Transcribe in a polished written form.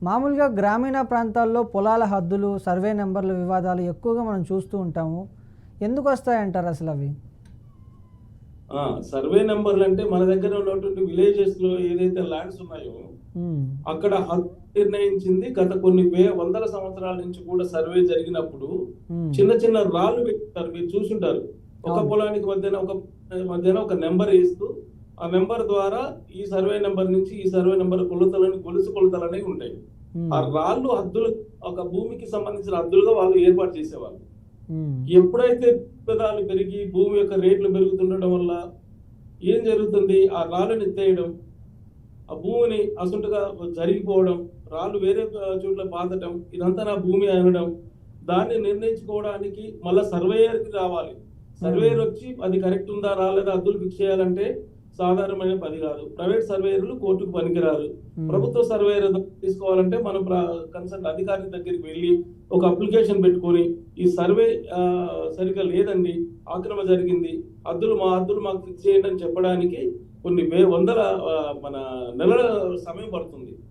మామూలుగా గ్రామీణ ప్రాంతాల్లో పొలాల హద్దులు, సర్వే నెంబర్ల వివాదాలు ఎక్కువగా మనం చూస్తూ ఉంటాము. ఎందుకు వస్తాయంటారు అసలు అవి? ఆ! సర్వే నంబర్‌లంటే మన దగ్గర ఉన్నటువంటి విలేజెస్‌లో ఏదైతే ల్యాండ్స్ ఉన్నాయో, హ్మ్. అక్కడ హక్కు నిర్ణయించింది గత కొన్ని వందల సంవత్సరాల నుంచి కూడా సర్వే జరిగినప్పుడు హ్మ్. చిన్న చిన్న రాళ్ళు పెట్టుకుంటారు. మీరు చూసుంటారు. ఒక అవును. పొలానికి మధ్యన ఒక నంబర్ ఏస్తూ, ఆ నంబర్ ద్వారా ఈ సర్వే నంబర్ నుంచి ఈ సర్వే నంబర్ కొలతలని గొలుసు కొలతలనేవి ఉంటాయి. ఆ హ్మ్. రాళ్ళు హద్దులు ఒక భూమికి సంబంధించిన హద్దులుగా వాళ్ళు ఏర్పాటు చేసేవాళ్ళు. హ్మ్. ఎప్పుడైతే పెదాలు పెరిగి భూమి యొక్క రేట్లు పెరుగుతుండటం వల్ల ఏం జరుగుతుంది? ఆ రాళ్ళని ఎత్తేయడం, ఆ భూమిని అసుంటగా జరిగిపోవడం, రాళ్ళు వేరే చోట్ల పాతటం, ఇదంతా నా భూమి అనడం, దాన్ని నిర్ణయించుకోవడానికి మళ్ళా సర్వేయర్‌కి రావాలి. హ్మ్. సర్వేయర్ వచ్చి అది కరెక్ట్ ఉందా? రాలేదా? హద్దులు ఫిక్స్ చేయాలంటే సాధారణమైన పని కాదు. ప్రైవేట్ సర్వేయర్‌లు కోర్టుకు పనికిరారు. హ్మ్. ప్రభుత్వ సర్వేయర్ తీసుకోవాలంటే మనం కన్సల్ట్ అధికారి దగ్గరికి వెళ్లి ఒక అప్లికేషన్ పెట్టుకొని, ఈ సర్వే సరిగ్గా లేదండి. ఆక్రమణ జరిగింది. మా హద్దులు మాకు ఫిక్స్ చేయండి అని చెప్పడానికి కొన్ని వందల మన నెలల సమయం పడుతుంది.